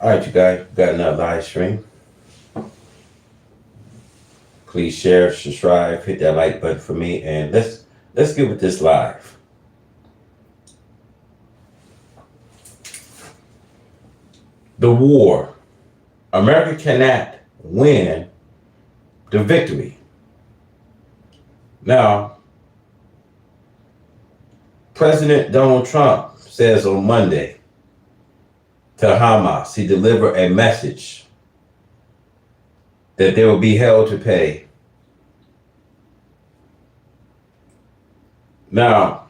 All right, you guys, we got another live stream. Please share, subscribe, hit that like button for me, and let's get with this live. The war. America cannot win the victory. Now, President Donald Trump says on Monday to Hamas, he delivered a message that they will be held to pay. Now,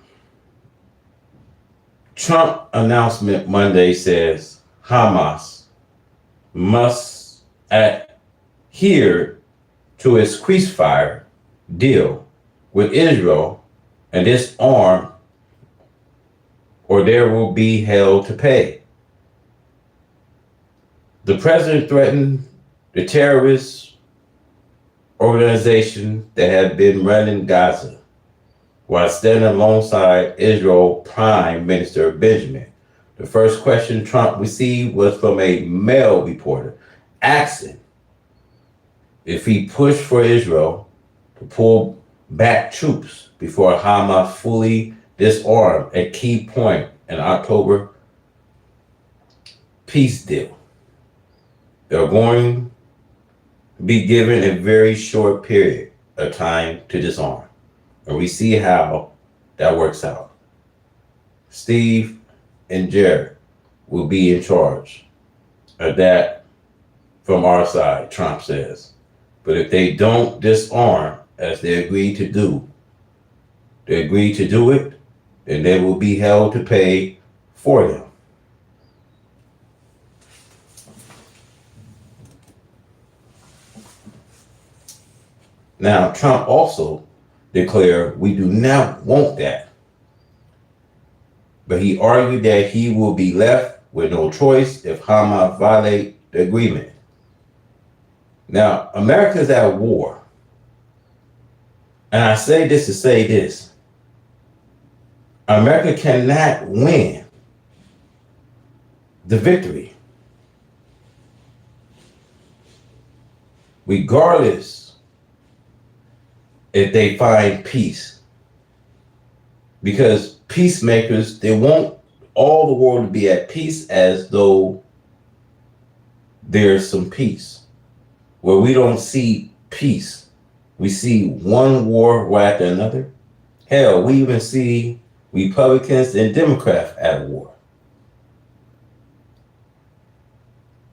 Trump announcement Monday says Hamas must adhere to its ceasefire deal with Israel and disarm, or there will be hell to pay. The president threatened the terrorist organization that had been running Gaza while standing alongside Israel Prime Minister Benjamin. The first question Trump received was from a male reporter asking if he pushed for Israel to pull back troops before Hamas fully disarmed a key point in October peace deal. They're going to be given a very short period of time to disarm. And we see how that works out. Steve and Jared will be in charge of that from our side, Trump says. But if they don't disarm, as they agreed to do, it, then they will be held to pay for them. Now, Trump also declared we do not want that. But he argued that he will be left with no choice if Hamas violate the agreement. Now, America is at war. And I say this to say this. America cannot win the victory, regardless if they find peace. Because peacemakers, they want all the world to be at peace as though there's some peace. Where we don't see peace. We see one war right after another. Hell, we even see Republicans and Democrats at war.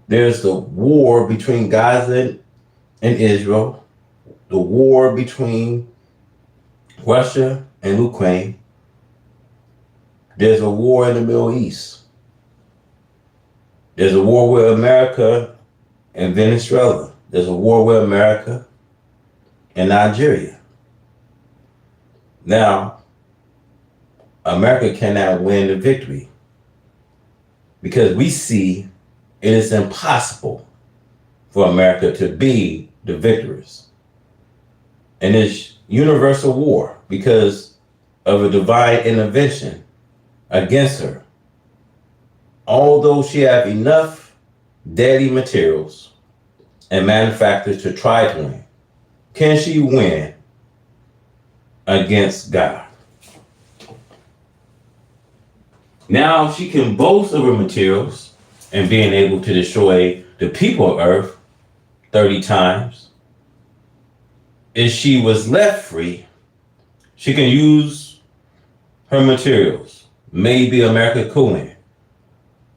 There's the war between Gaza and Israel, the war between Russia and Ukraine. There's a war in the Middle East. There's a war with America and Venezuela. There's a war with America and Nigeria. Now, America cannot win the victory because we see it is impossible for America to be the victors in this universal war because of a divine intervention against her. Although she have enough deadly materials and manufacturers to try to win, can she win against God? Now she can boast of her materials and being able to destroy the people of Earth 30 times. If she was left free, she can use her materials. Maybe America cooling.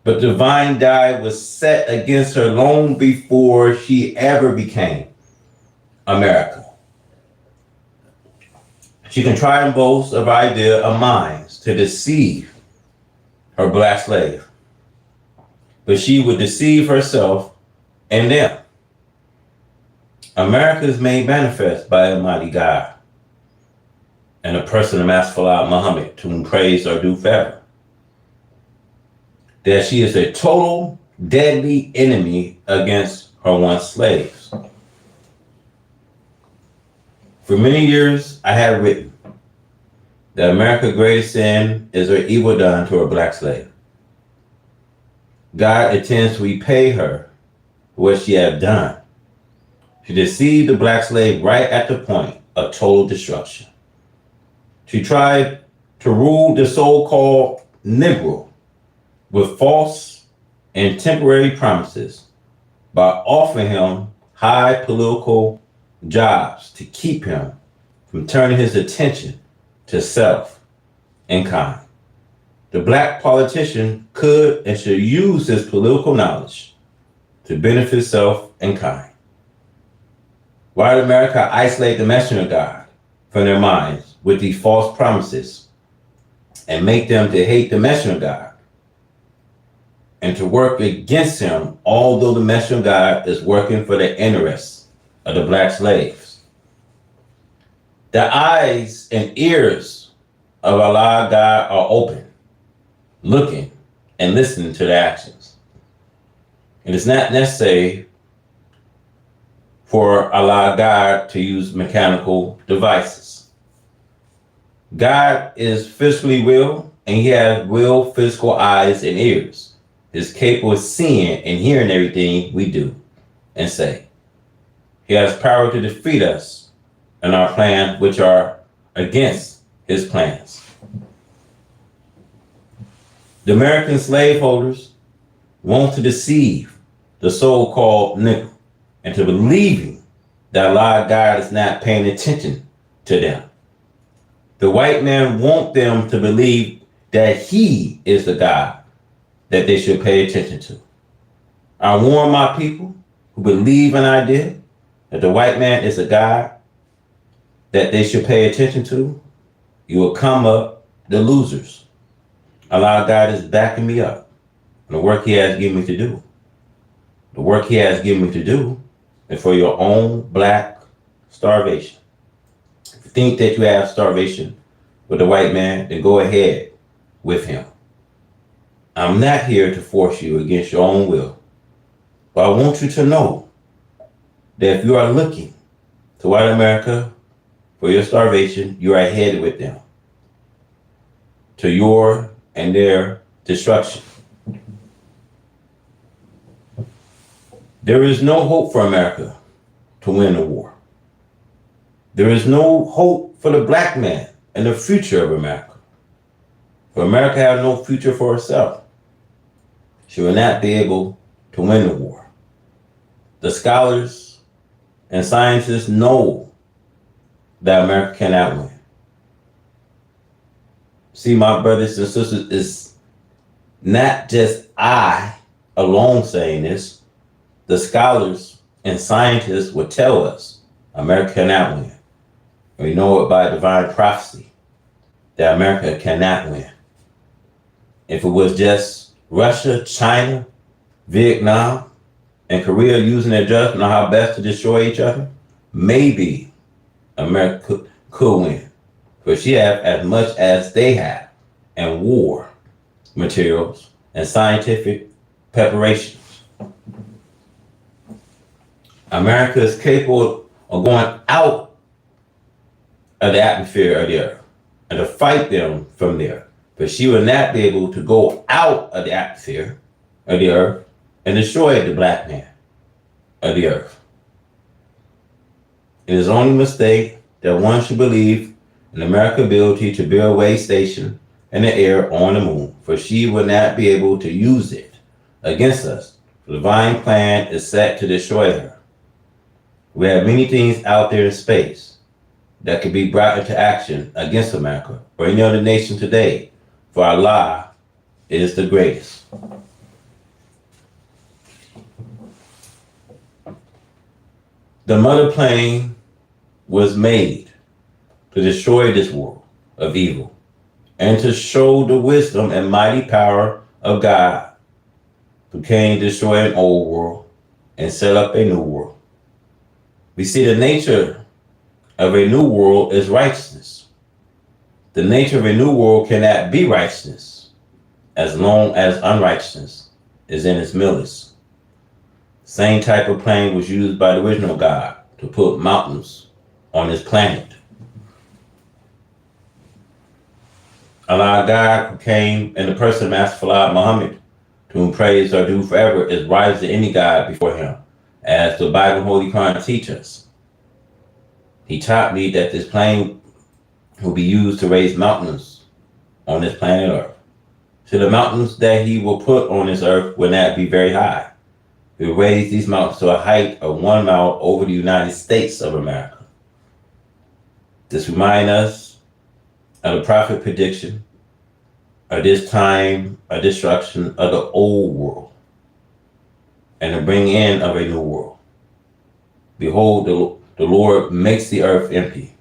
But divine die was set against her long before she ever became America. She can try and boast of idea of minds to deceive her black slave. But she would deceive herself and them. America is made manifest by Almighty God and the person of Master Muhammad, to whom praise are due forever. That she is a total deadly enemy against her once slaves. For many years, I had written that America's greatest sin is her evil done to her black slave. God intends to repay her for what she had done. She deceived the black slave right at the point of total destruction. She tried to rule the so-called Negro with false and temporary promises by offering him high political jobs to keep him from turning his attention to self and kind. The black politician could and should use his political knowledge to benefit self and kind. Why did America isolate the messenger of God from their minds with these false promises and make them to hate the messenger of God and to work against him, although the messenger of God is working for the interests of the black slaves? The eyes and ears of Allah God are open, looking and listening to the actions. It is not necessary for Allah God to use mechanical devices. God is physically real, and he has real physical eyes and ears. He's capable of seeing and hearing everything we do and say. He has power to defeat us in our plans, which are against his plans. The American slaveholders want to deceive the so-called Negro into believing that Allah God is not paying attention to them. The white man wants them to believe that he is the God that they should pay attention to. I warn my people who believe an idea that the white man is a God that they should pay attention to. You will come up the losers. Allah God is backing me up in the work he has given me to do. The work he has given me to do is for your own black starvation. If you think that you have starvation with the white man, then go ahead with him. I'm not here to force you against your own will, but I want you to know that if you are looking to white America for your starvation, you are headed with them to your and their destruction. There is no hope for America to win the war. There is no hope for the black man and the future of America. For America has no future for herself. She will not be able to win the war. The scholars and scientists know that America cannot win. See, my brothers and sisters, it's not just I alone saying this. The scholars and scientists would tell us America cannot win. And we know it by divine prophecy that America cannot win. If it was just Russia, China, Vietnam, and Korea using their judgment on how best to destroy each other, maybe America could win. But she have as much as they have in war materials and scientific preparations. America is capable of going out of the atmosphere of the earth and to fight them from there. But she will not be able to go out of the atmosphere of the earth and destroy the black man of the earth. It is only a mistake that one should believe in America's ability to build a way station in the air on the moon, for she will not be able to use it against us. The divine plan is set to destroy her. We have many things out there in space that could be brought into action against America or any other nation today, for Allah is the greatest. The mother plane was made to destroy this world of evil and to show the wisdom and mighty power of God, who came to destroy an old world and set up a new world. We see the nature of a new world is righteousness. The nature of a new world cannot be righteousness as long as unrighteousness is in its midst. Same type of plane was used by the original God to put mountains on this planet. Allah God came in the person of Master Fard Muhammad to whom praise are due forever, is rises to any God before him, as the Bible and Holy Quran teach us. He taught me that this plane will be used to raise mountains on this planet Earth. So the mountains that he will put on this earth will not be very high. He will raise these mountains to a height of 1 mile over the United States of America. This reminds us of the prophet prediction of this time of destruction of the old world and the bring in of a new world. Behold, the Lord makes the earth empty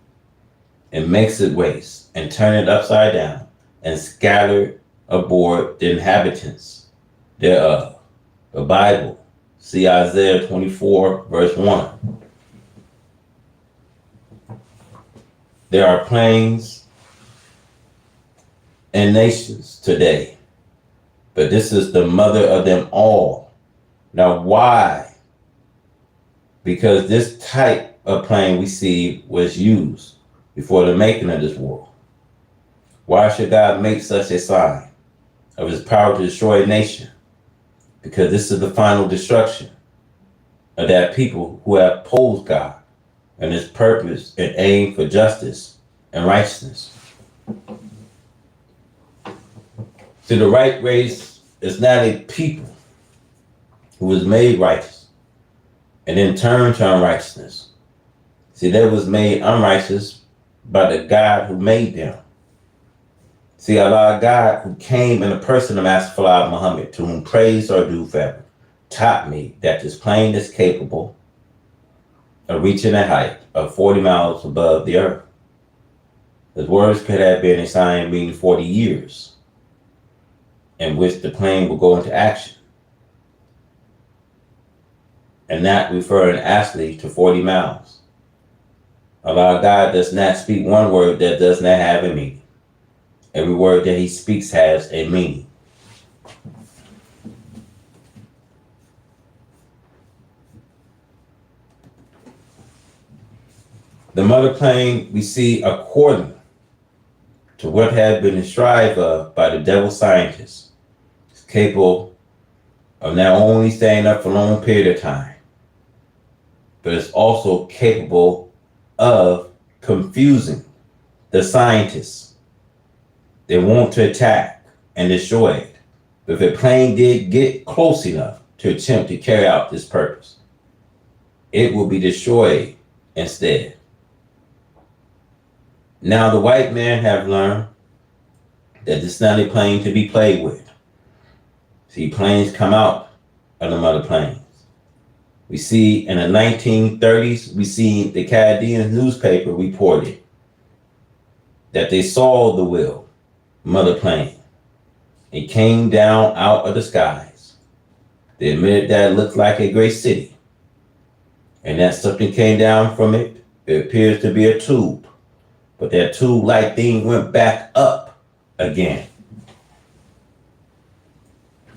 and makes it waste and turn it upside down and scatter abroad the inhabitants thereof. The Bible, see Isaiah 24, verse 1. There are planes and nations today, but this is the mother of them all. Now, why? Because this type of plane we see was used before the making of this world. Why should God make such a sign of his power to destroy a nation? Because this is the final destruction of that people who have opposed God and his purpose and aim for justice and righteousness. See, the right race is not a people who was made righteous and then turned to unrighteousness. See, they was made unrighteous by the God who made them. See, Allah God, who came in the person of Master Fard Muhammad, to whom praise are due forever, taught me that this plane is capable of reaching a height of 40 miles above the earth. His words could have been a sign meaning 40 years in which the plane will go into action, and not referring actually to 40 miles. Allah God does not speak one word that does not have a meaning. Every word that he speaks has a meaning. The mother plane we see according to what has been strived of by the devil scientists is capable of not only staying up for a long period of time, but it's also capable of confusing the scientists. They want to attack and destroy it. But if a plane did get close enough to attempt to carry out this purpose, it will be destroyed instead. Now the white man have learned that this is not a plane to be played with. See, planes come out of the mother planes. We see in the 1930s, we see the Canadian newspaper reported that they saw the wheel mother plane. It came down out of the skies. They admitted that it looked like a great city, and that something came down from it. It appears to be a tube, but that tube-like thing went back up again.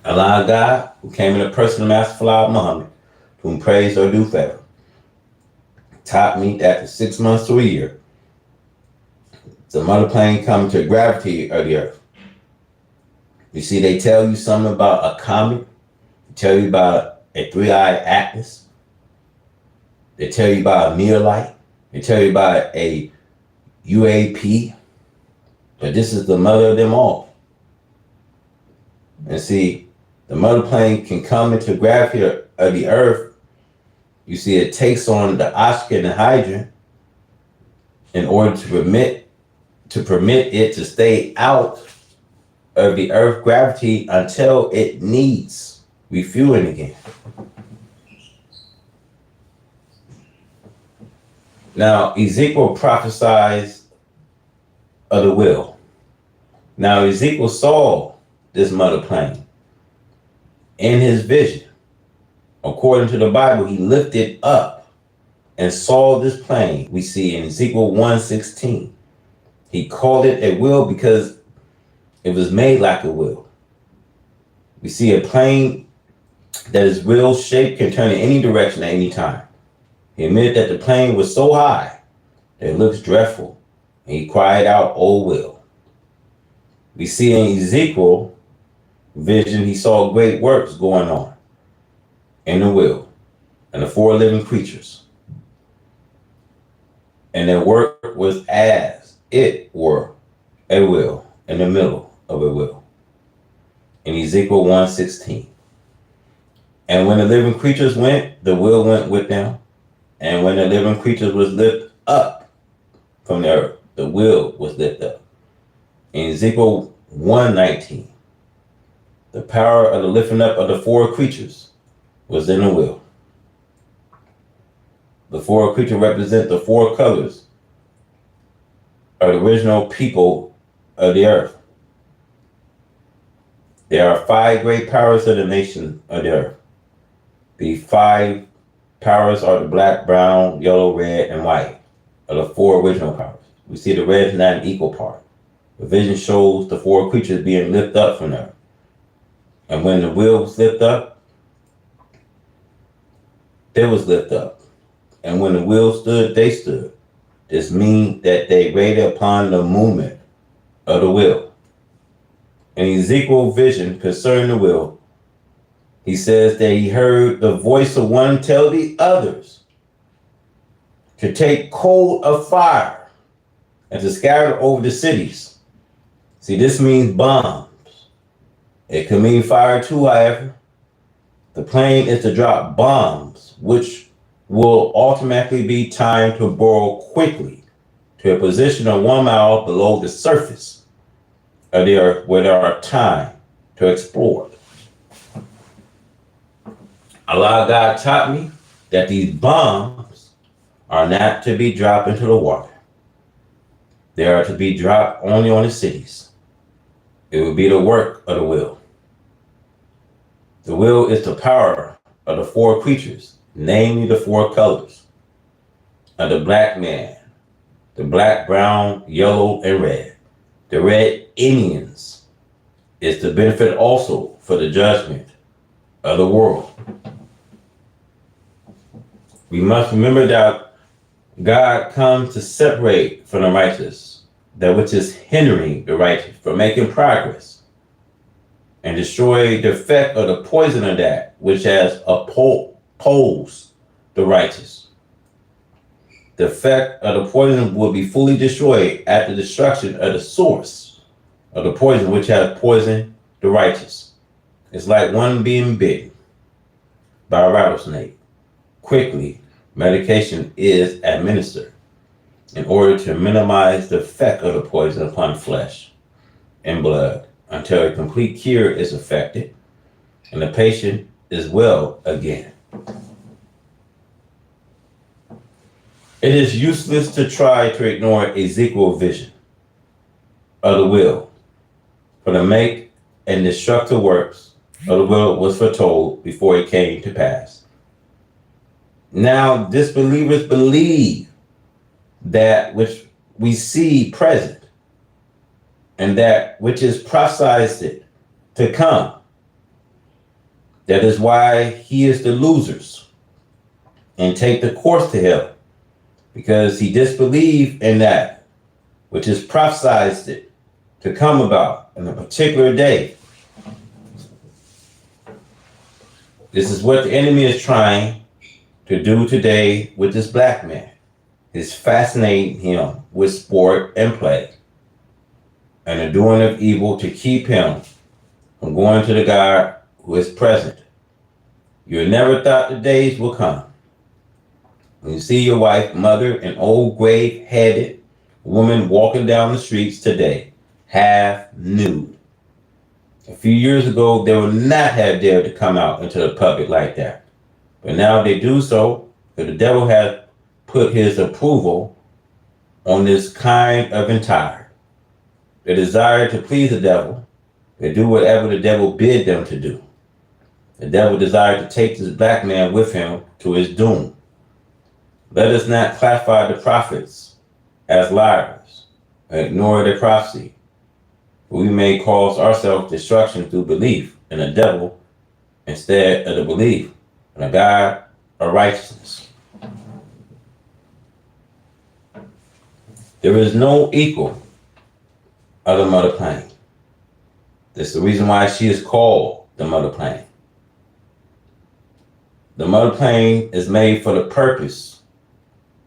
Allah God, who came in the person of Master Fard Muhammad, to whom praise are due forever, taught me that after 6 months to a year, the mother plane coming to gravity of the earth. You see, they tell you something about a comet. They tell you about a three-eyed Atlas. They tell you about a meteorite. They tell you about a UAP. But this is the mother of them all. And see, the mother plane can come into gravity of the earth. You see, it takes on the oxygen and hydrogen in order to permit it to stay out of the earth gravity until it needs refueling again. Now, Ezekiel prophesies of the will. Now, Ezekiel saw this mother plane in his vision. According to the Bible, he lifted up and saw this plane we see in Ezekiel 1:16. He called it a wheel because it was made like a wheel. We see a plane that is wheel shaped, can turn in any direction at any time. He admitted that the plane was so high that it looks dreadful, and he cried out, "Oh, will." We see in Ezekiel vision, he saw great works going on in the will, and the four living creatures. And their work was as it were a will in the middle of a will. In Ezekiel 1:16. And when the living creatures went, the will went with them. And when the living creatures was lifted up from the earth, the will was lifted up. In Ezekiel 1:19, the power of the lifting up of the four creatures was in the will. The four creatures represent the four colors of the original people of the earth. There are five great powers of the nation of the earth. The five powers are the black, brown, yellow, red, and white are the four original powers. We see the red is not an equal part. The vision shows the four creatures being lifted up from there. And when the will was lifted up, they was lifted up. And when the will stood, they stood. This means that they waited upon the movement of the will. In Ezekiel's vision concerning the will, he says that he heard the voice of one tell the others to take coal of fire and to scatter over the cities. See, this means bombs. It could mean fire too, however. The plan is to drop bombs, which will automatically be timed to burrow quickly to a position of 1 mile below the surface of the earth where there are time to explore. Allah God taught me that these bombs are not to be dropped into the water. They are to be dropped only on the cities. It will be the work of the will. The will is the power of the four creatures, namely the four colors of the black man, the black, brown, yellow, and red. The red Indians is the benefit also for the judgment of the world. We must remember that God comes to separate from the righteous that which is hindering the righteous from making progress, and destroy the effect of the poison of that which has opposed the righteous. The effect of the poison will be fully destroyed at the destruction of the source of the poison which has poisoned the righteous. It's like one being bitten by a rattlesnake. Quickly, medication is administered in order to minimize the effect of the poison upon flesh and blood until a complete cure is effected and the patient is well again. It is useless to try to ignore Ezekiel's vision of the will, for the make and destructive works of the will was foretold before it came to pass. Now disbelievers believe that which we see present and that which is prophesied to come. That is why he is the losers and take the course to hell, because he disbelieved in that which is prophesied to come about in a particular day. This is what the enemy is trying to do today with this black man. Is fascinating him with sport and play and the doing of evil to keep him from going to the God who is present. You never thought the days will come when you see your wife, mother, an old gray-headed woman walking down the streets today, half nude. A few years ago, they would not have dared to come out into the public like that. But now they do so because the devil has put his approval on this kind of entire. The desire to please the devil, they do whatever the devil bid them to do. The devil desired to take this black man with him to his doom. Let us not classify the prophets as liars and ignore their prophecy. We may cause ourselves destruction through belief in the devil instead of the belief in a God of righteousness. There is no equal of the mother plane. That's the reason why she is called the mother plane. The mother plane is made for the purpose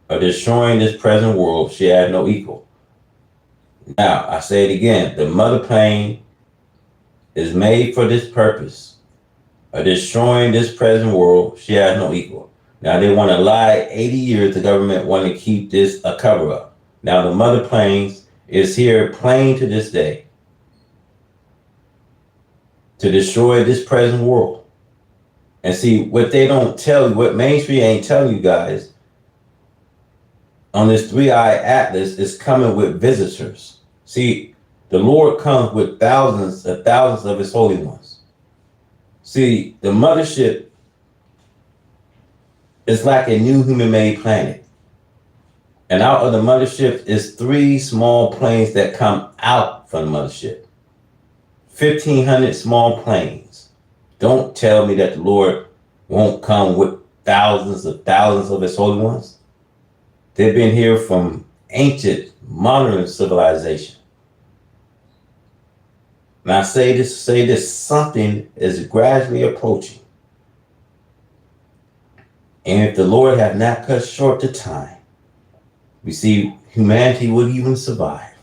of destroying this present world. She had no equal. Now, I say it again. The mother plane is made for this purpose of destroying this present world. She has no equal. Now, they want to lie 80 years. The government want to keep this a cover up. Now, the mother planes is here plain to this day to destroy this present world. And see, what they don't tell you, what Main Street ain't telling you guys, on this 3-eye atlas is coming with visitors. See, the Lord comes with thousands of his holy ones. See, the mothership is like a new human-made planet. And out of the mothership is 3 small planes that come out from the mothership. 1,500 small planes. Don't tell me that the Lord won't come with thousands of his holy ones. They've been here from ancient, modern civilization. And I say this, something is gradually approaching. And if the Lord had not cut short the time, we see humanity would even survive.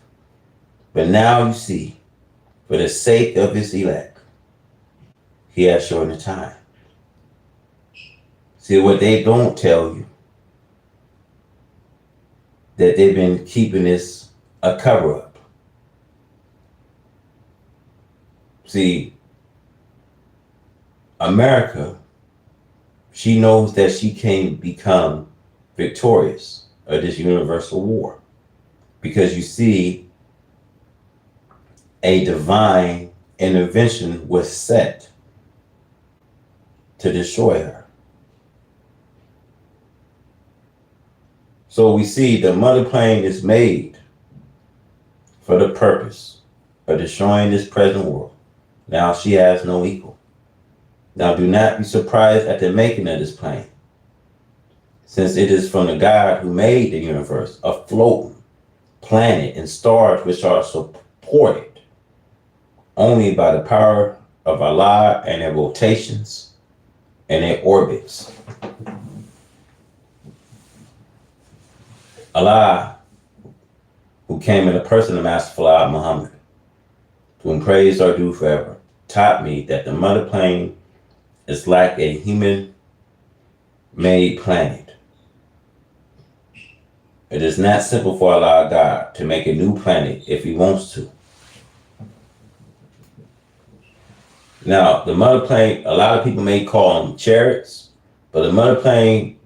But now you see, for the sake of his elect, he has shortened the time. See, what they don't tell you, that they've been keeping this a cover up. See, America, she knows that she can become victorious of this universal war. Because you see, a divine intervention was set to destroy her. So we see the mother plane is made for the purpose of destroying this present world. Now she has no equal. Now do not be surprised at the making of this plane, since it is from the God who made the universe, a floating planet and stars which are supported only by the power of Allah and their rotations and their orbits. Allah, who came in the person of Master Fard Muhammad, to whom praise are due forever, taught me that the mother plane is like a human-made planet. It is not simple for Allah God to make a new planet if he wants to. Now, the mother plane, a lot of people may call them chariots, but the mother plane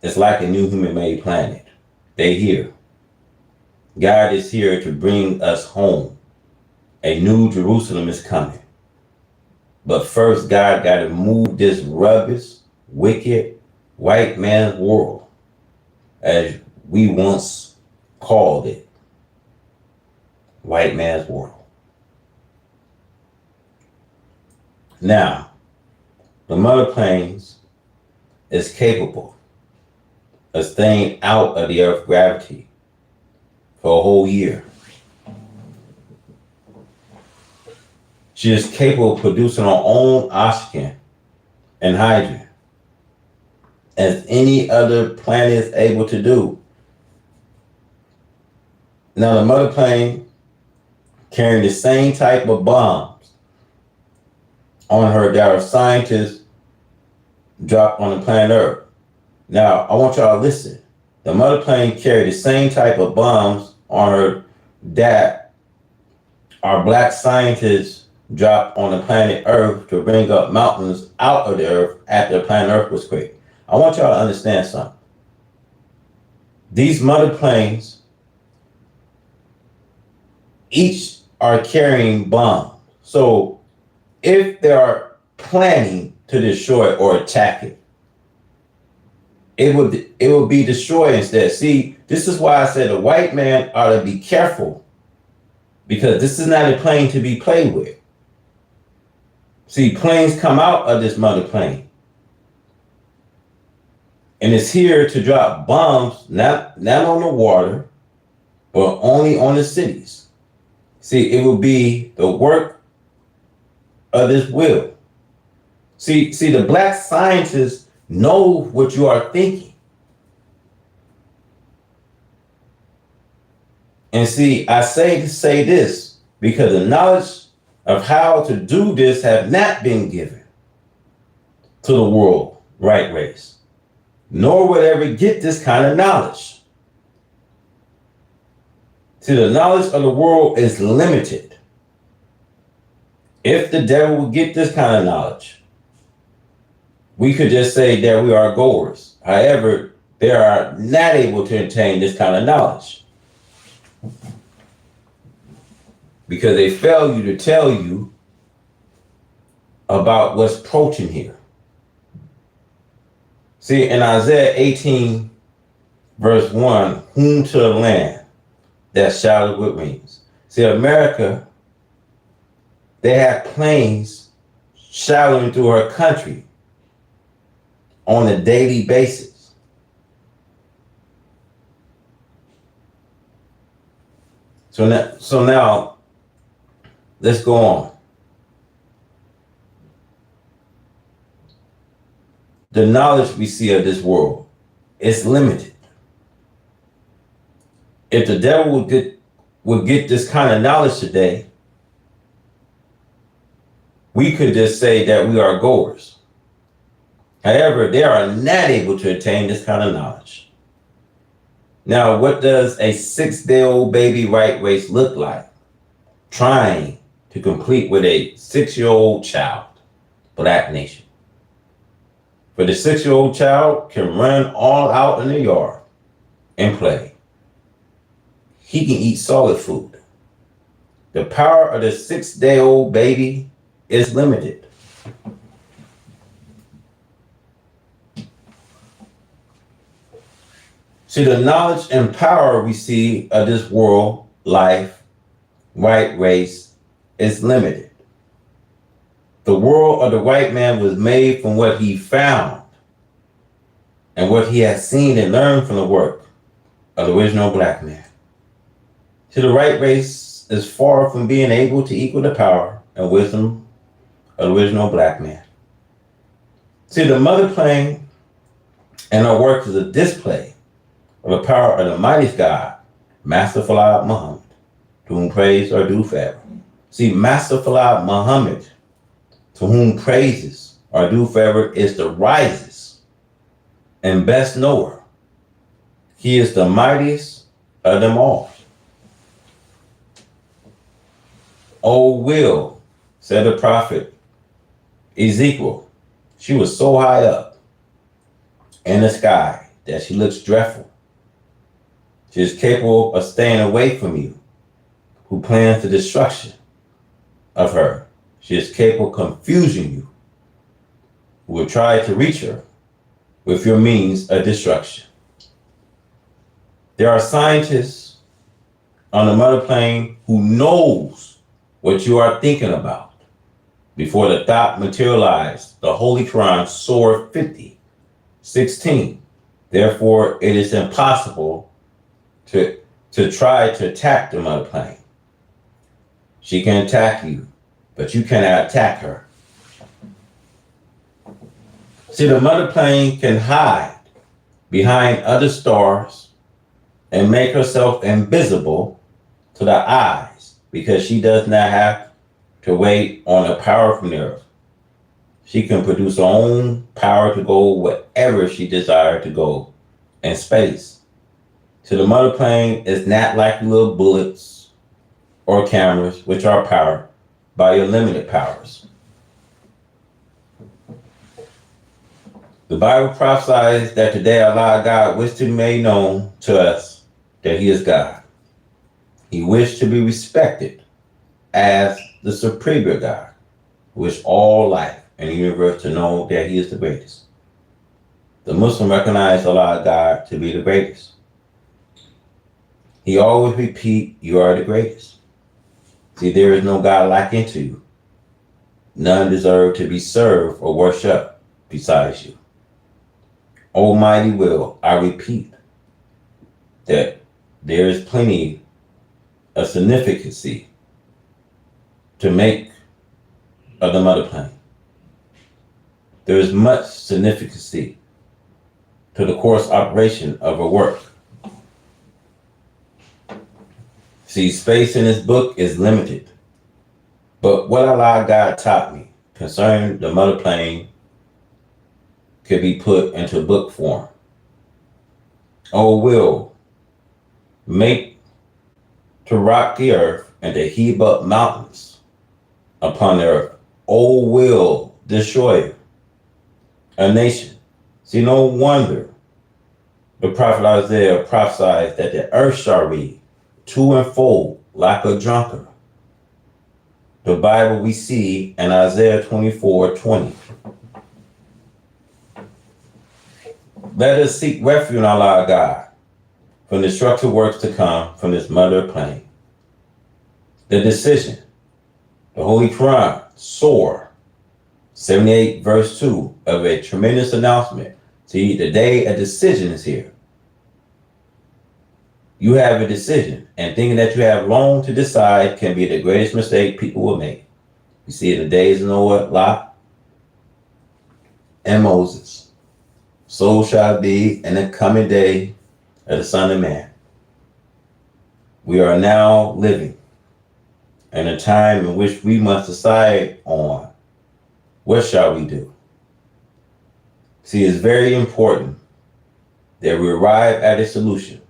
is like a new human-made planet. They here. God is here to bring us home. A new Jerusalem is coming. But first, God got to move this rubbish, wicked, white man's world, as we once called it. White man's world. Now, the mother planes is capable of staying out of the Earth's gravity for a whole year. She is capable of producing her own oxygen and hydrogen, as any other planet is able to do. Now, the mother plane carrying the same type of bombs on her that our scientists dropped on the planet Earth. Now, I want y'all to listen. The mother plane carried the same type of bombs on her that our black scientists dropped on the planet Earth to bring up mountains out of the Earth after the planet Earth was created. I want y'all to understand something. These mother planes each are carrying bombs. So if they are planning to destroy it or attack it, it would be destroyed instead. See, this is why I said the white man ought to be careful, because this is not a plane to be played with. See, planes come out of this mother plane, and it's here to drop bombs, not on the water, but only on the cities. See, it will be the work of this will. See, the black scientists know what you are thinking. And see, I say to say this because the knowledge of how to do this have not been given to the world right race, nor would ever get this kind of knowledge. See, the knowledge of the world is limited. If the devil would get this kind of knowledge, we could just say that we are goers. However, they are not able to attain this kind of knowledge because they fail you to tell you about what's approaching here. See, in Isaiah 18, verse 1, whom to the land that shouted with wings. See, America, they have planes shouting through her country on a daily basis. So now let's go on. The knowledge we see of this world is limited. If the devil would get this kind of knowledge today, we could just say that we are goers. However, they are not able to attain this kind of knowledge. Now, what does a 6-day-old baby right race look like trying to compete with a 6-year-old child, black nation? For the 6-year-old child can run all out in the yard and play. He can eat solid food. The power of the 6-day-old baby is limited. See, the knowledge and power we see of this world, life, white race is limited. The world of the white man was made from what he found and what he has seen and learned from the work of the original black man. See, the white race is far from being able to equal the power and wisdom of the original black man. See, the mother plane and her work is a display of the power of the mightiest God, Master Fard Muhammad, to whom praise are due forever. See, Master Fard Muhammad, to whom praises are due forever, is the wisest and best knower. He is the mightiest of them all. Oh, will, said the prophet Ezekiel, she was so high up in the sky that she looks dreadful. She is capable of staying away from you, who plans the destruction of her. She is capable of confusing you, who will try to reach her with your means of destruction. There are scientists on the mother plane who knows what you are thinking about. Before the thought materialized, the Holy Quran, Surah 50:16. Therefore, it is impossible to try to attack the mother plane. She can attack you, but you cannot attack her. See, the mother plane can hide behind other stars and make herself invisible to the eyes because she does not have to wait on a power from the earth. She can produce her own power to go wherever she desires to go in space. So the mother plane is not like little bullets or cameras, which are powered by your limited powers. The Bible prophesies that today Allah God wished to be made known to us that He is God. He wished to be respected as the superior God, who wished all life in the universe to know that He is the greatest. The Muslim recognized Allah God to be the greatest. He always repeat, you are the greatest. See, there is no God like unto you. None deserve to be served or worshipped besides you. Almighty will, I repeat, that there is plenty of significancy to make of the mother plane. There is much significancy to the course operation of her work. See, space in this book is limited, but what Allah God taught me concerning the mother plane could be put into book form. O will make to rock the earth and to heap up mountains upon the earth. O will destroy a nation. See, no wonder the prophet Isaiah prophesied that the earth shall read to and fro like a drunkard. The Bible we see in Isaiah 24:20. Let us seek refuge in Allah God from the destructive works to come from this mother plane. The decision, the Holy Quran, Surah 78 verse 2 of a tremendous announcement. See, the day a decision is here. You have a decision, and thinking that you have long to decide can be the greatest mistake people will make. You see in the days of Noah, Lot, and Moses. So shall it be in the coming day of the Son of Man. We are now living in a time in which we must decide on what shall we do. See, it's very important that we arrive at a solution,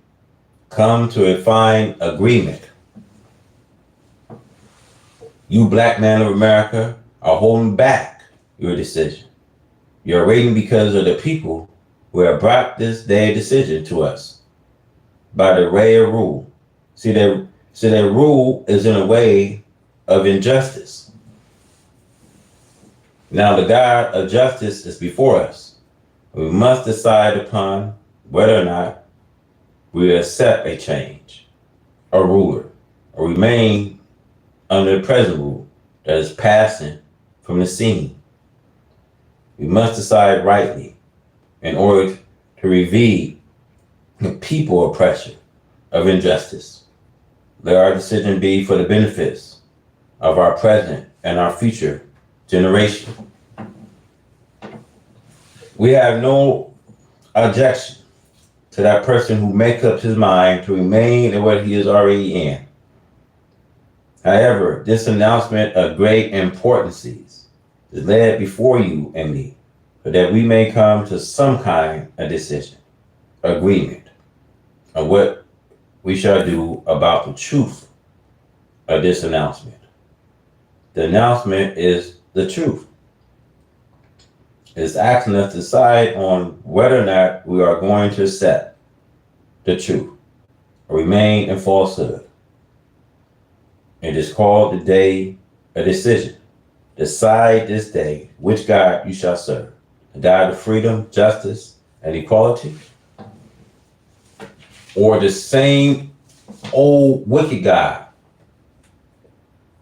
come to a fine agreement. You black men of America are holding back your decision. You're waiting because of the people who have brought this day decision to us by the way of rule. See, that rule is in a way of injustice. Now the God of justice is before us. We must decide upon whether or not we accept a change, a ruler, or remain under the present rule that is passing from the scene. We must decide rightly in order to relieve the people oppression of injustice. Let our decision be for the benefits of our present and our future generation. We have no objection to that person who makes up his mind to remain in what he is already in. However, this announcement of great importance is laid before you and me, so that we may come to some kind of decision, agreement of what we shall do about the truth of this announcement. The announcement is the truth. It's asking us to decide on whether or not we are going to accept the truth or remain in falsehood. It is called the day of decision. Decide this day which God you shall serve. The God of freedom, justice, and equality, or the same old wicked God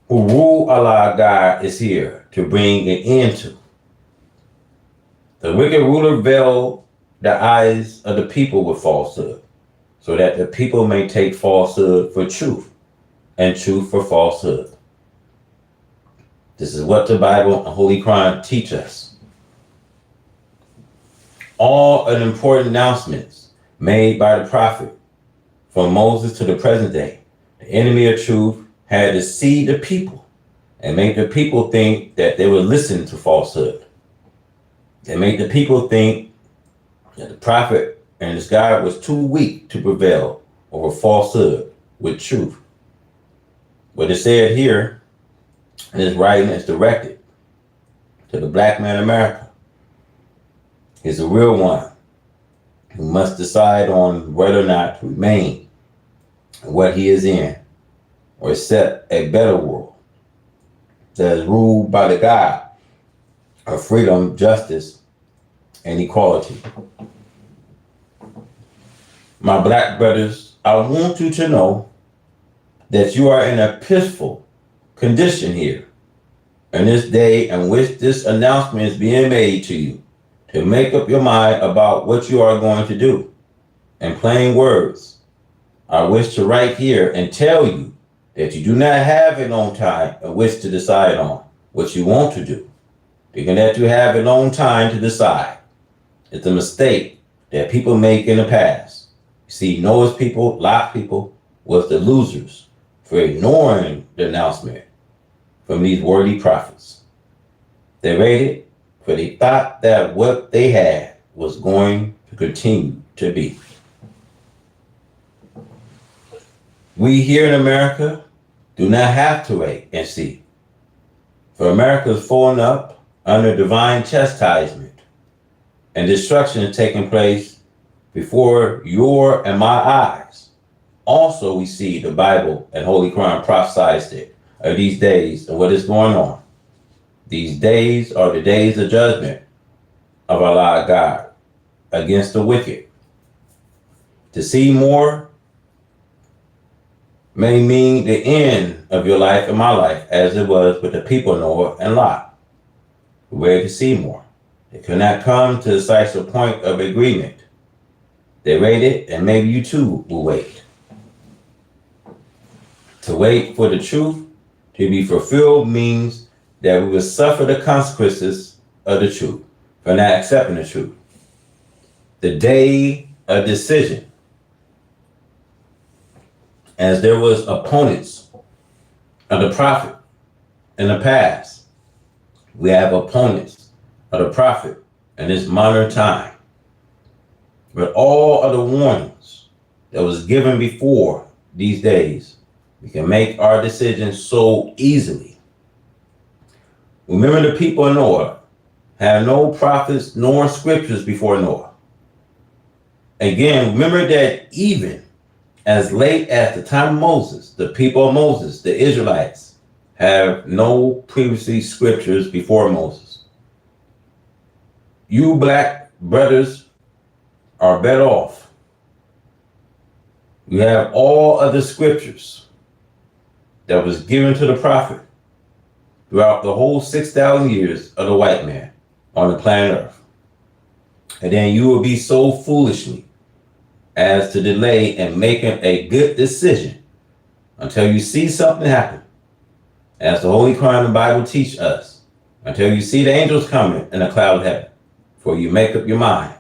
who rule Allah God is here to bring an end to. The wicked ruler veiled the eyes of the people with falsehood, so that the people may take falsehood for truth and truth for falsehood. This is what the Bible and Holy Quran teach us. All of the important announcements made by the prophet from Moses to the present day, the enemy of truth had deceived the people and made the people think that they would listen to falsehood. They made the people think that the prophet and his God was too weak to prevail over falsehood with truth. What is said here in this writing is directed to the black man in America. He's a real one who must decide on whether or not to remain in what he is in or accept a better world that is ruled by the God of freedom, justice, and equality. My black brothers, I want you to know that you are in a peaceful condition here in this day in which this announcement is being made to you, to make up your mind about what you are going to do. In plain words, I wish to write here and tell you that you do not have a long time in which to decide on. what you want to do. They can let you have a long time to decide. It's a mistake that people make in the past. You see, Noah's people, Lot's people, was the losers for ignoring the announcement from these worthy prophets. They waited, for they thought that what they had was going to continue to be. We here in America do not have to wait and see. For America is falling up under divine chastisement, and destruction is taking place before your and my eyes. Also, we see the Bible and Holy Quran prophesies it of these days and what is going on. These days are the days of judgment of Allah God against the wicked. To see more may mean the end of your life and my life, as it was with the people of Noah and Lot, who waited to see more. They could not come to a decisive point of agreement. They waited, and maybe you too will wait. To wait for the truth to be fulfilled means that we will suffer the consequences of the truth for not accepting the truth. The day of decision. As there was opponents of the prophet in the past, we have opponents of the prophet in this modern time. But all of the warnings that was given before these days, we can make our decisions so easily. Remember, the people of Noah had no prophets nor scriptures before Noah. Again, remember that even as late as the time of Moses, the people of Moses, the Israelites, have no previously scriptures before Moses. You black brothers are better off. You have all of the scriptures that was given to the prophet throughout the whole 6,000 years of the white man on the planet Earth. And then you will be so foolishly as to delay in making a good decision until you see something happen. As the Holy Quran and Bible teach us, until you see the angels coming in a cloud of heaven, before you make up your mind.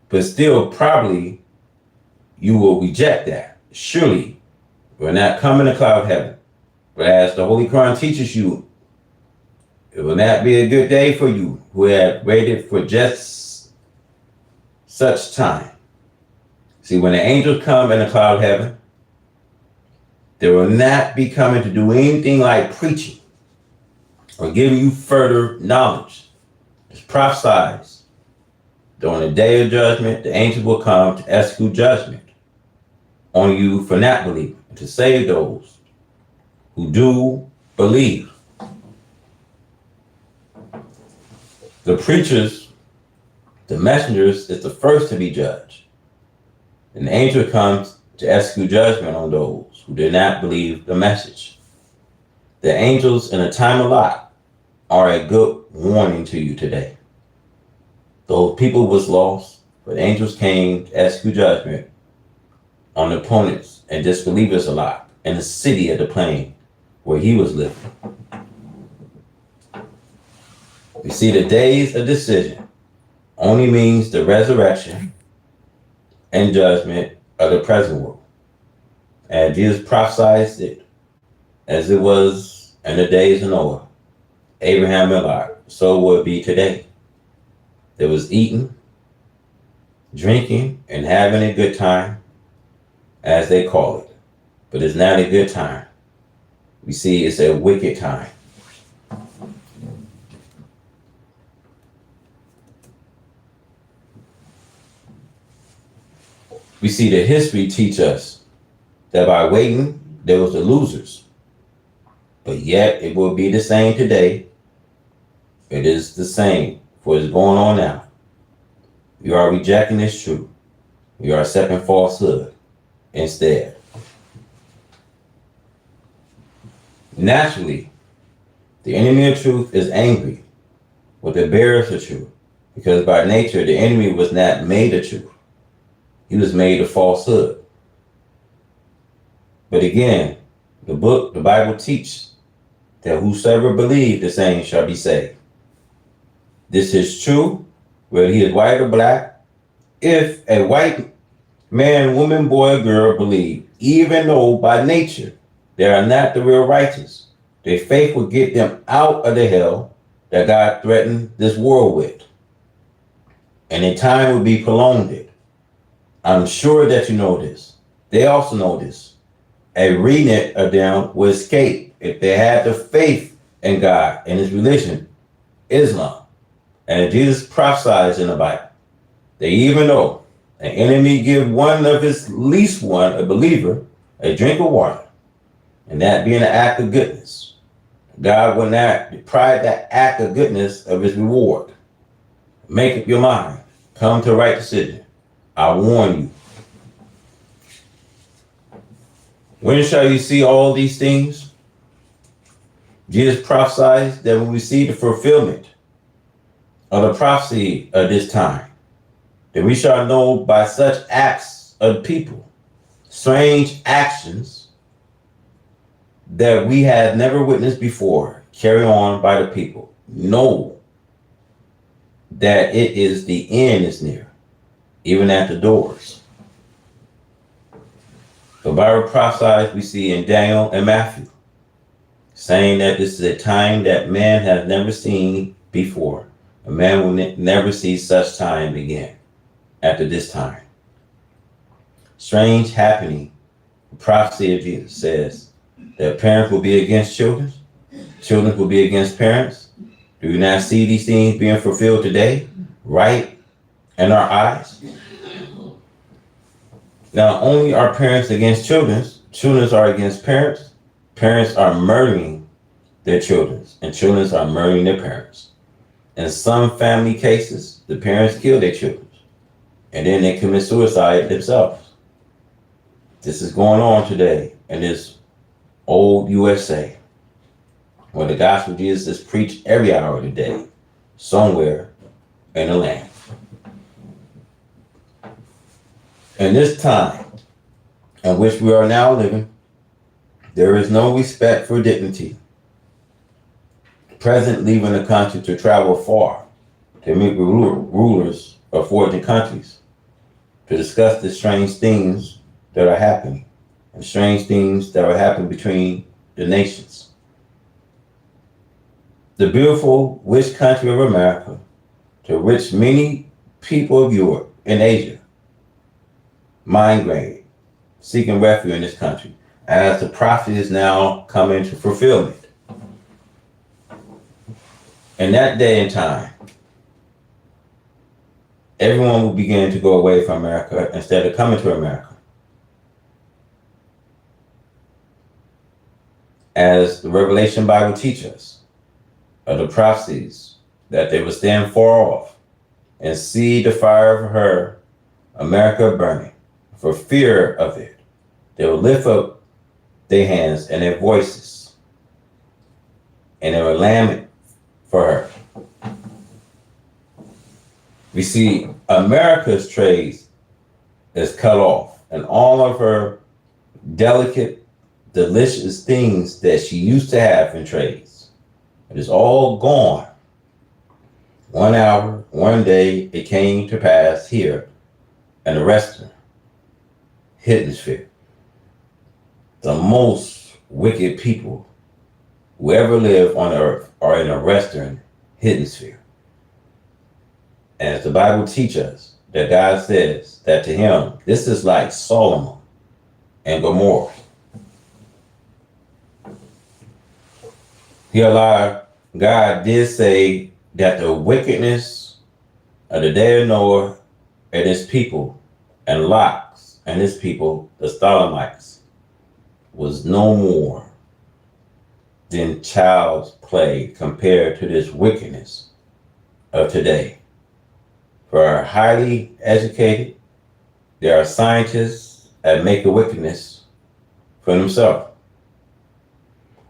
But still, probably, you will reject that. Surely, we're not coming in a cloud of heaven. But as the Holy Quran teaches you, it will not be a good day for you who have waited for just such time. See, when the angels come in the cloud of heaven, they will not be coming to do anything like preaching or giving you further knowledge. It's prophesied. During the day of judgment, the angels will come to execute judgment on you for not believing, and to save those who do believe. The preachers, the messengers, is the first to be judged. And the angel comes to execute judgment on those who did not believe the message. The angels in a time of Lot are a good warning to you today. Those people was lost, but angels came to execute judgment on the opponents and disbelievers of Lot in the city of the plain where he was living. We see the days of decision only means the resurrection and judgment of the present world. And Jesus prophesied it as it was in the days of Noah, Abraham and Lot, so will it be today. There was eating, drinking, and having a good time, as they call it. But it's not a good time. We see it's a wicked time. We see the history teach us that by waiting, there was the losers. But yet it will be the same today. It is the same for what's going on now. We are rejecting this truth. We are accepting falsehood instead. Naturally, the enemy of truth is angry with the bearers of truth, because by nature, the enemy was not made of truth. He was made of falsehood. But again, the Bible teaches that whosoever believe the same shall be saved. This is true, whether he is white or black. If a white man, woman, boy, or girl believe, even though by nature they are not the real righteous, their faith will get them out of the hell that God threatened this world with. And in time will be prolonged. I'm sure that you know this. They also know this. A remnant of them will escape if they had the faith in God and his religion, Islam. And Jesus prophesies in the Bible. They even know an enemy give one of his least one, a believer, a drink of water, and that being an act of goodness. God will not deprive that act of goodness of his reward. Make up your mind. Come to a right decision. I warn you. When shall you see all these things? Jesus prophesies that when we see the fulfillment of the prophecy of this time, then we shall know by such acts of people, strange actions that we had never witnessed before, carry on by the people. Know that it is the end is near, even at the doors. The Bible prophesies we see in Daniel and Matthew, saying that this is a time that man has never seen before. A man will never see such time again after this time. Strange happening. The prophecy of Jesus says that parents will be against children. Children will be against parents. Do you not see these things being fulfilled today, right in our eyes? Not only are parents against children, children are against parents. Parents are murdering their children, and children are murdering their parents. In some family cases, the parents kill their children, and then they commit suicide themselves. This is going on today in this old USA, where the gospel of Jesus is preached every hour of the day, somewhere in the land. In this time in which we are now living, there is no respect for dignity. President leaving the country to travel far to meet with rulers of foreign countries to discuss the strange things that are happening and strange things that are happening between the nations. The beautiful, rich country of America, to which many people of Europe and Asia migrate, seeking refuge in this country, as the prophet is now coming to fulfillment. In that day and time, everyone will begin to go away from America instead of coming to America. As the Revelation Bible teaches us, of the prophecies that they will stand far off and see the fire of her, America, burning. For fear of it, they will lift up their hands and their voices, and they will lament for her. We see America's trade is cut off, and all of her delicate, delicious things that she used to have in trades, it is all gone. 1 hour, 1 day, it came to pass here in the restaurant, Hidden Sphere. The most wicked people who ever live on earth are in a restaurant, Hidden Sphere. As the Bible teaches us, that God says that to him, this is like Solomon and Gomorrah. God did say that the wickedness of the day of Noah and his people, and Lot and his people, the Stalemites, was no more than child's play compared to this wickedness of today. For are highly educated, there are scientists that make the wickedness for themselves.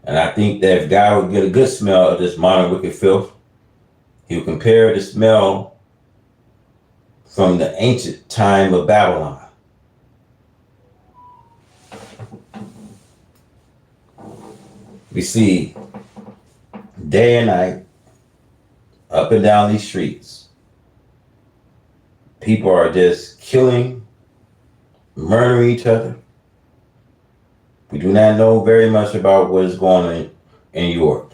And I think that if God would get a good smell of this modern wicked filth, he would compare the smell from the ancient time of Babylon. We see day and night, up and down these streets. People are just killing, murdering each other. We do not know very much about what is going on in Europe,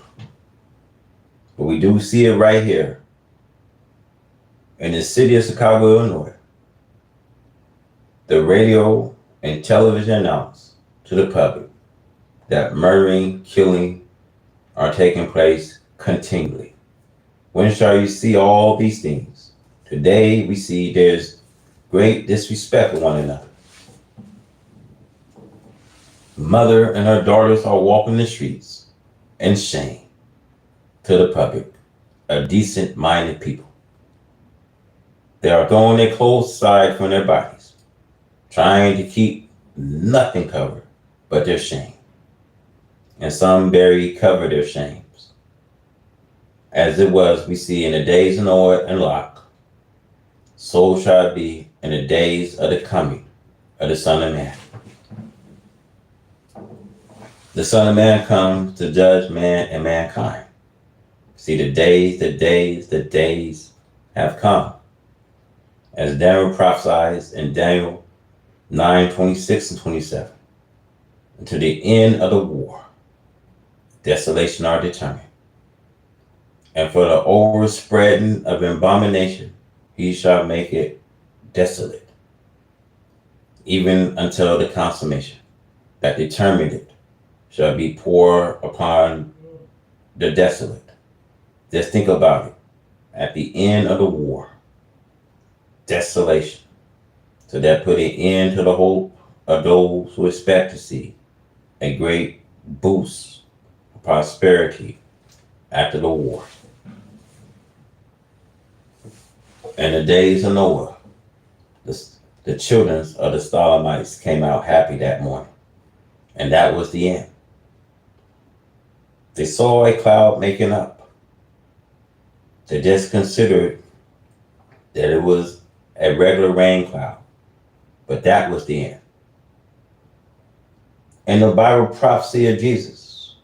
but we do see it right here in the city of Chicago, Illinois. The radio and television announced to the public that murdering, killing are taking place continually. When shall you see all these things? Today we see there's great disrespect for one another. Mother and her daughters are walking the streets in shame to the public, a decent-minded people. They are throwing their clothes aside from their bodies, trying to keep nothing covered but their shame. And some barely cover their shames. As it was, we see in the days of Noah and Lot, so shall it be in the days of the coming of the Son of Man. The Son of Man comes to judge man and mankind. See, the days have come. As Daniel prophesies in Daniel 9:26 and 27. Until the end of the war, desolation are determined. And for the overspreading of abomination, he shall make it desolate, even until the consummation that determined it shall be poured upon the desolate. Just think about it. At the end of the war, desolation. So that put an end to the hope of those who expect to see a great boost of prosperity after the war. In the days of Noah, the children of the Stalemites came out happy that morning. And that was the end. They saw a cloud making up. They just considered that it was a regular rain cloud. But that was the end. In the Bible prophecy of Jesus,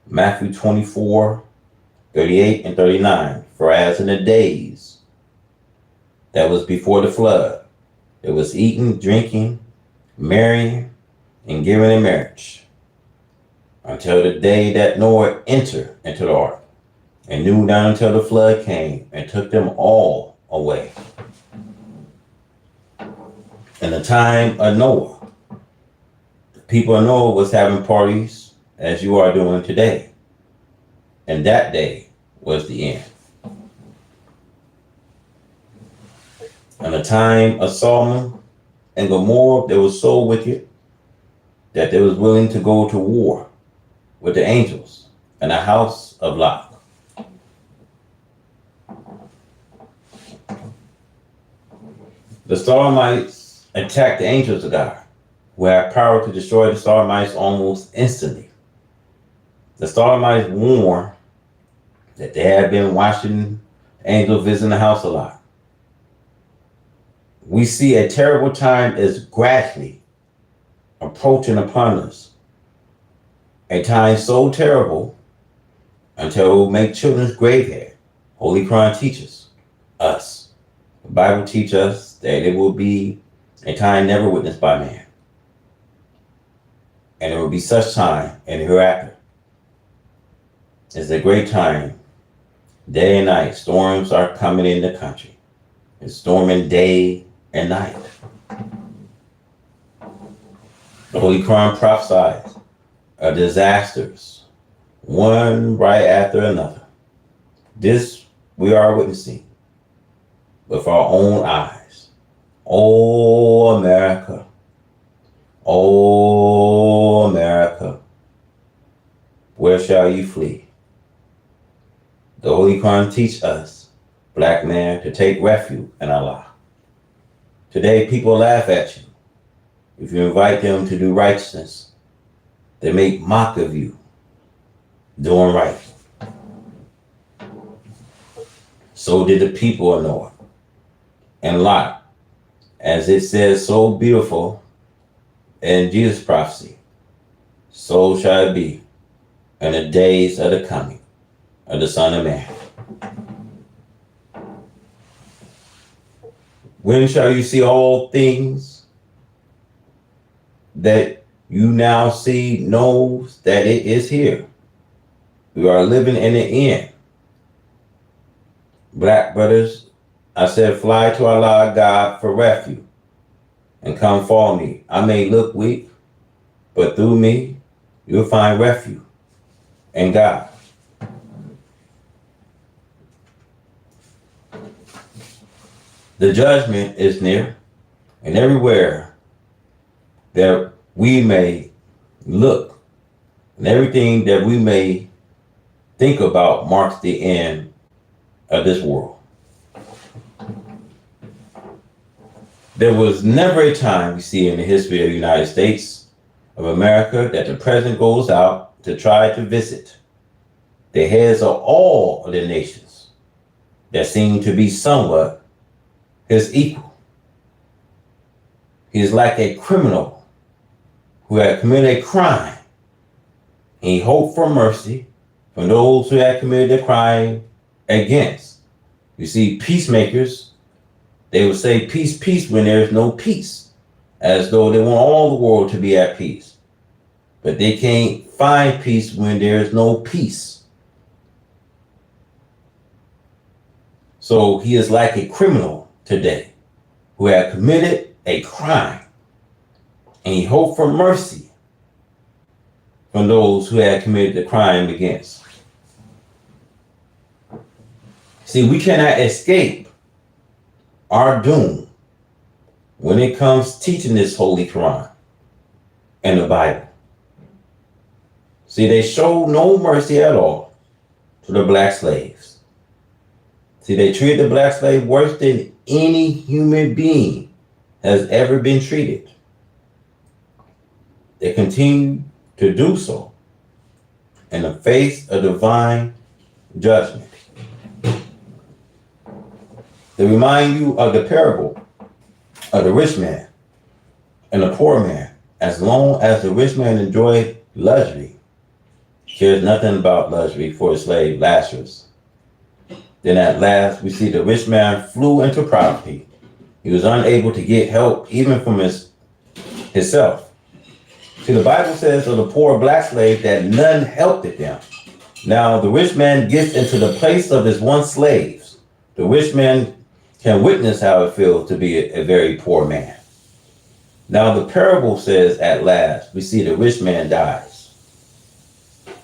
Matthew 24:38 and 39, for as in the days that was before the flood, it was eating, drinking, marrying, and giving in marriage, until the day that Noah entered into the ark, and knew not until the flood came and took them all away. In the time of Noah, the people of Noah was having parties as you are doing today. And that day was the end. In the time of Sodom and Gomorrah, they were so wicked that they was willing to go to war with the angels in the house of Lot. The Sodomites attacked the angels of God, who had power to destroy the Sodomites almost instantly. The Sodomites warned that they had been watching angels visiting the house a lot. We see a terrible time is gradually approaching upon us. A time so terrible until it will make children's grave hair. Holy Quran teaches us. The Bible teaches us that it will be a time never witnessed by man. And there will be such time and hereafter. It's a great time. Day and night, storms are coming in the country. It's storming day and night. The Holy Quran prophesies of disasters, one right after another. This we are witnessing with our own eyes. Oh, America. Oh, America. Where shall you flee? The Holy Quran teaches us, black man, to take refuge in Allah. Today, people laugh at you. If you invite them to do righteousness, they make mock of you doing right. So did the people of Noah and Lot. As it says so beautiful in Jesus' prophecy, so shall it be in the days of the coming of the Son of Man. When shall you see all things that you now see knows that it is here? We are living in the end. Black brothers, I said, fly to Allah God for refuge and come follow me. I may look weak, but through me, you'll find refuge in God. The judgment is near, and everywhere that we may look, and everything that we may think about marks the end of this world. There was never a time we see in the history of the United States of America that the president goes out to try to visit the heads of all of the nations that seem to be somewhat his equal. He is like a criminal who had committed a crime, and he hoped for mercy from those who had committed a crime against. You see, peacemakers, they would say peace, peace when there is no peace, as though they want all the world to be at peace. But they can't find peace when there is no peace. So he is like a criminal today who had committed a crime, and he hoped for mercy from those who had committed the crime against. See, we cannot escape our doom when it comes teaching this Holy Quran and the Bible. See, they showed no mercy at all to the black slaves. See, they treated the black slave worse than any human being has ever been treated. They continue to do so in the face of divine judgment. To remind you of the parable of the rich man and the poor man. As long as the rich man enjoyed luxury, cares nothing about luxury for his slave Lazarus. Then at last we see the rich man flew into poverty. He was unable to get help even from himself. See, the Bible says of the poor black slave that none helped them. Now the rich man gets into the place of his one slaves. The rich man can witness how it feels to be a very poor man. Now the parable says at last we see the rich man dies,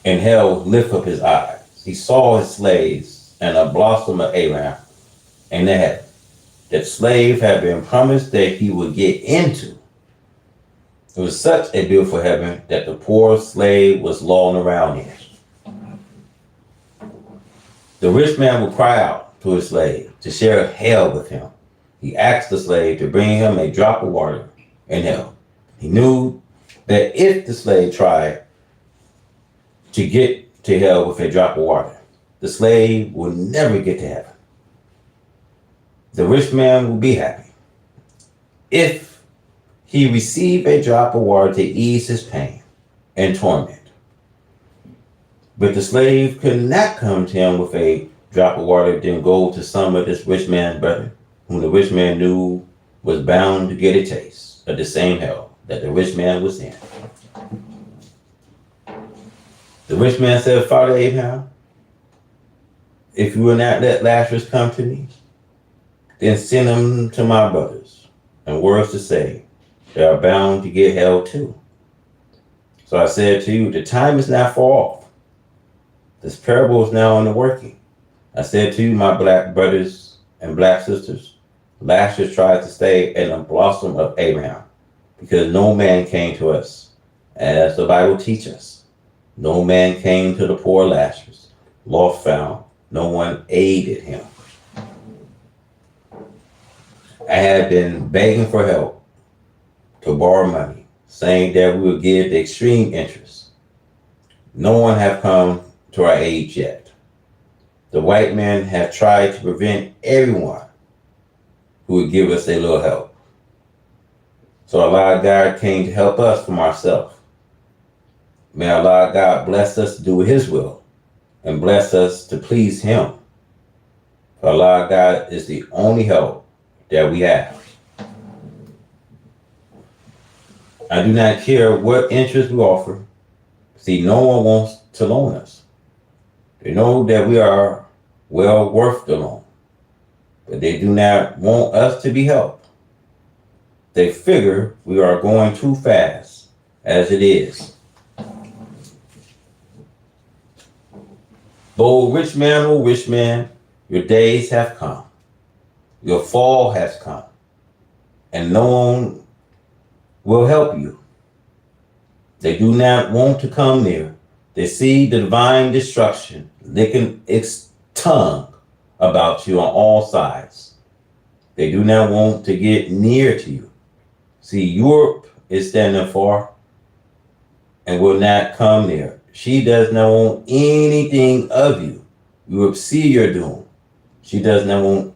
and hell lift up his eyes. He saw his slaves and a blossom of Abraham in the heaven. That slave had been promised that he would get into. It was such a beautiful heaven that the poor slave was lolling around in it. The rich man would cry out to his slave to share hell with him. He asked the slave to bring him a drop of water in hell. He knew that if the slave tried to get to hell with a drop of water, the slave would never get to heaven. The rich man will be happy if he received a drop of water to ease his pain and torment. But the slave could not come to him with a drop of water, then go to some of this rich man's brother, whom the rich man knew was bound to get a taste of the same hell that the rich man was in. The rich man said, Father Abraham, if you will not let Lazarus come to me, then send him to my brothers, and words to say, they are bound to get hell too. So I said to you, the time is not far off. This parable is now in the working. I said to you, my black brothers and black sisters, Lazarus tried to stay in the blossom of Abraham, because no man came to us. As the Bible teaches us, no man came to the poor Lazarus, lost found, no one aided him. I had been begging for help to borrow money, saying that we would give the extreme interest. No one have come to our aid yet. The white men have tried to prevent everyone who would give us a little help. So Allah God came to help us from ourselves. May Allah God bless us to do His will and bless us to please Him. For Allah God is the only help that we have. I do not care what interest we offer. See, no one wants to loan us. They know that we are well worth the loan, but they do not want us to be helped. They figure we are going too fast as it is. Oh, rich man, your days have come. Your fall has come, and no one will help you. They do not want to come near. They see the divine destruction licking its tongue about you on all sides. They do not want to get near to you. See, Europe is standing far and will not come near. She does not want anything of you. Europe see your doom. She does not want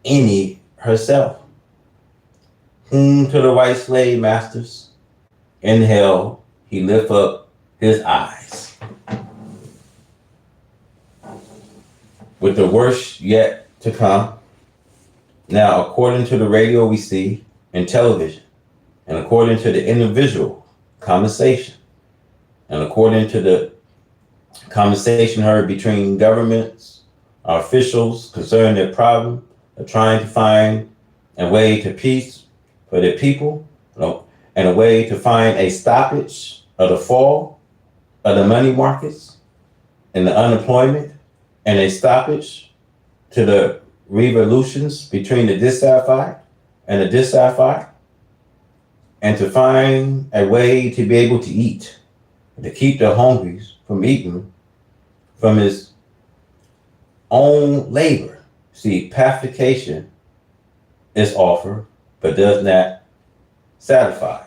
any herself. Whom to the white slave masters in hell he lift up his eyes. With the worst yet to come. Now, according to the radio we see and television, and according to the individual conversation, and according to the conversation heard between governments, our officials concerning their problem of trying to find a way to peace for the people, and a way to find a stoppage of the fall of the money markets and the unemployment, and a stoppage to the revolutions between the dissatisfied and the dissatisfied, and to find a way to be able to eat, to keep the hungry from eating from his own labor. See, pacification is offered, but does not satisfy.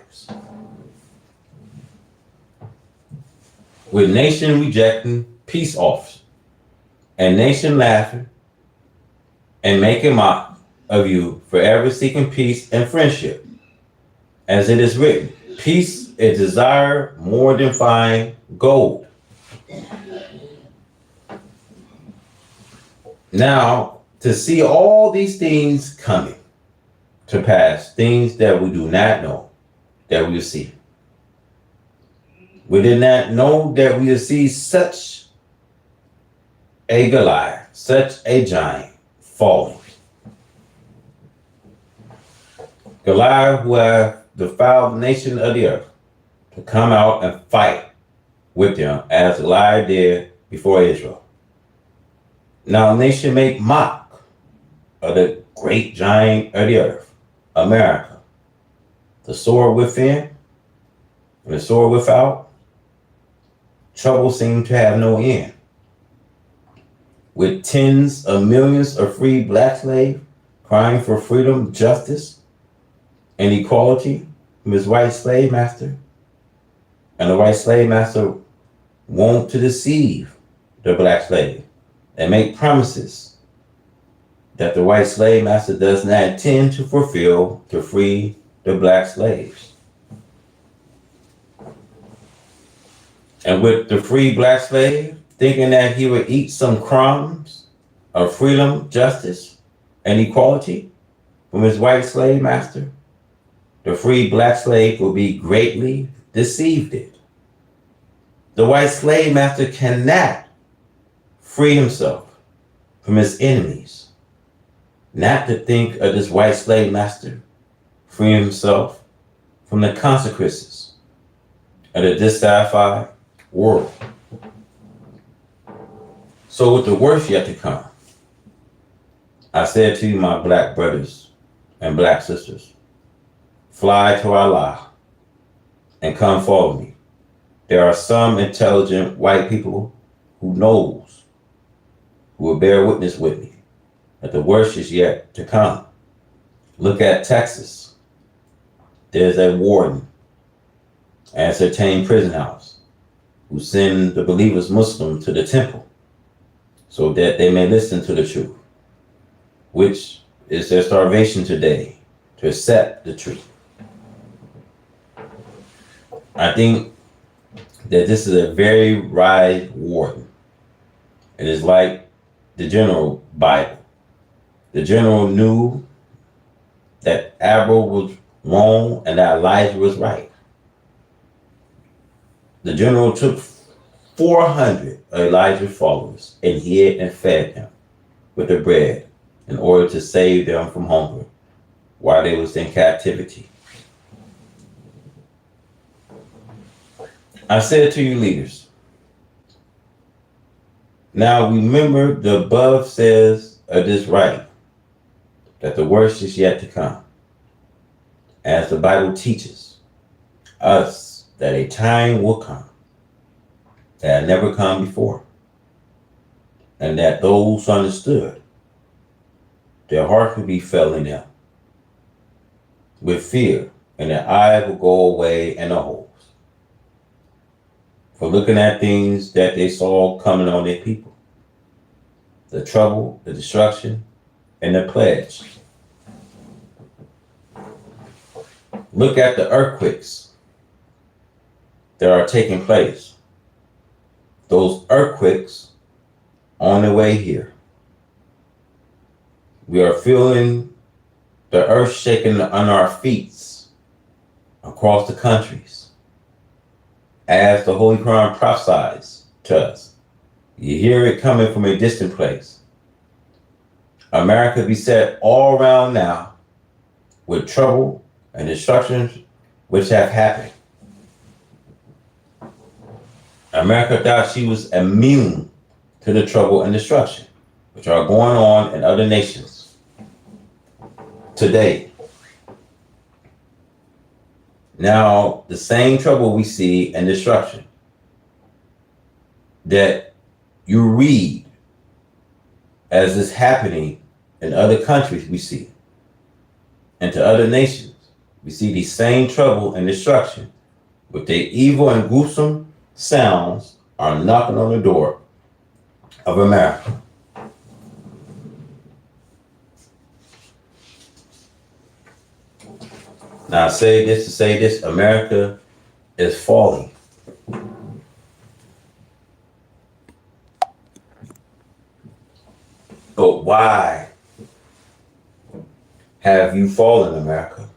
With nation rejecting peace offers, and nation laughing and making mock of you, forever seeking peace and friendship. As it is written, peace is desire more than fine gold. Now, to see all these things coming to pass, things that we do not know, that we will see. We did not know that we would see such a Goliath, such a giant falling. Goliath, who have defiled the nation of the earth, to come out and fight with them as Goliath did before Israel. Now, nation make mock of the great giant of the earth, America. The sword within and the sword without, trouble seemed to have no end. With tens of millions of free black slaves crying for freedom, justice, and equality from his white slave master. And the white slave master want to deceive the black slave and make promises that the white slave master does not intend to fulfill to free the black slaves. And with the free black slave, thinking that he would eat some crumbs of freedom, justice, and equality from his white slave master, the free black slave will be greatly deceived. The white slave master cannot free himself from his enemies. Not to think of this white slave master freeing himself from the consequences of the dissatisfied world. So with the worst yet to come, I said to you, my black brothers and black sisters, fly to Allah and come follow me. There are some intelligent white people who knows, who will bear witness with me, that the worst is yet to come. Look at Texas. There's a warden at Certain prison house who send the believers Muslim to the temple so that they may listen to the truth, which is their starvation today, to accept the truth. I think that this is a very wise warden It is like the general Bible. The general knew that Abel was wrong and that Elijah was right. The general took 400 of Elijah's followers and hid and fed them with the bread in order to save them from hunger while they was in captivity. I said to you leaders, now remember the above says of this right, that the worst is yet to come. As the Bible teaches us that a time will come that had never come before, and that those who understood, their hearts would be filling them with fear, and their eyes will go away in the holes for looking at things that they saw coming on their people, the trouble, the destruction, and the pledge. Look at the earthquakes that are taking place. Those earthquakes on the way here. We are feeling the earth shaking on our feet across the countries. As the Holy Quran prophesies to us, you hear it coming from a distant place. America be set all around now with trouble and destruction which have happened. America thought she was immune to the trouble and destruction which are going on in other nations today. Now, the same trouble we see and destruction that you read as is happening in other countries we see, and to other nations, we see the same trouble and destruction with their evil and gruesome sounds are knocking on the door of America. Now, I say this to say this, America is falling. But why have you fallen, America?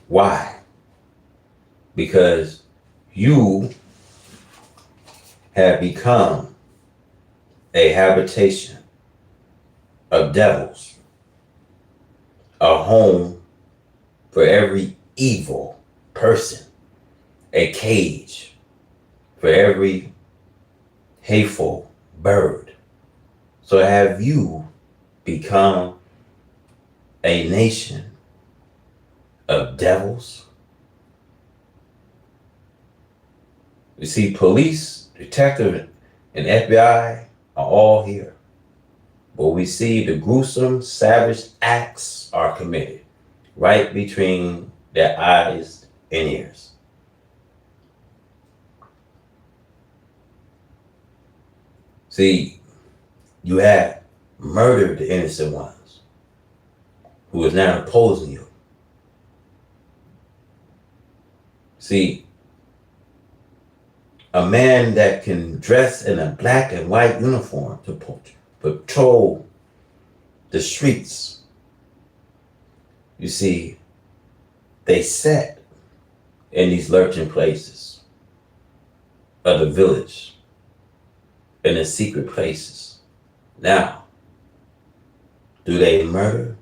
Why? Because you have become a habitation of devils, a home for every evil person, a cage for every hateful bird. So have you become a nation of devils? You see, police, detective, and FBI are all here. But we see the gruesome, savage acts are committed right between their eyes and ears. See, you have murdered the innocent ones who is now opposing you. See, a man that can dress in a black and white uniform to patrol the streets. You see, they sat in these lurching places of the village, in the secret places. Now, do they murder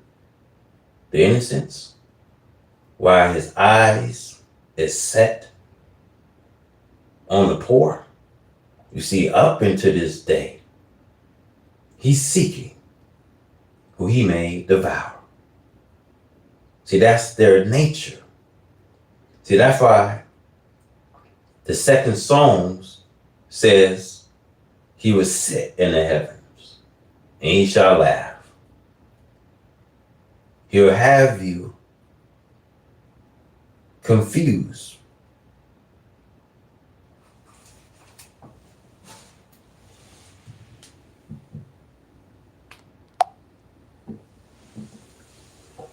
the innocents while his eyes is set on the poor? You see, up into this day, he's seeking who he may devour. See, that's their nature. See, that's why the second Psalms says he will sit in the heavens and he shall laugh. He'll have you confused.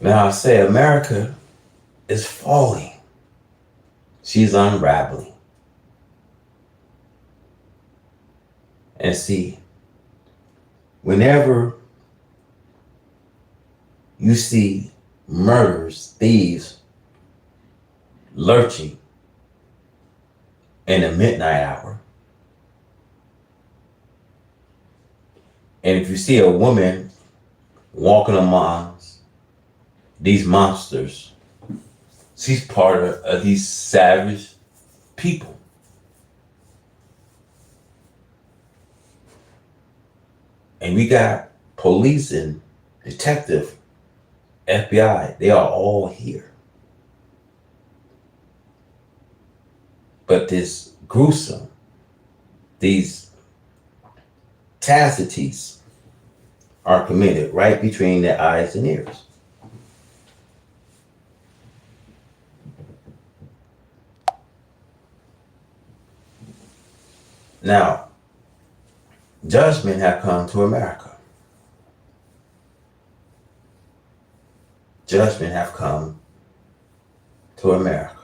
Now I say America is falling. She's unraveling. And see, whenever you see murderers, thieves lurching in the midnight hour, and if you see a woman walking amongst these monsters, she's part of these savage people. And we got police and detective, FBI, they are all here. But this gruesome, these atrocities are committed right between their eyes and ears. Now, judgment have come to America. Judgment have come to America.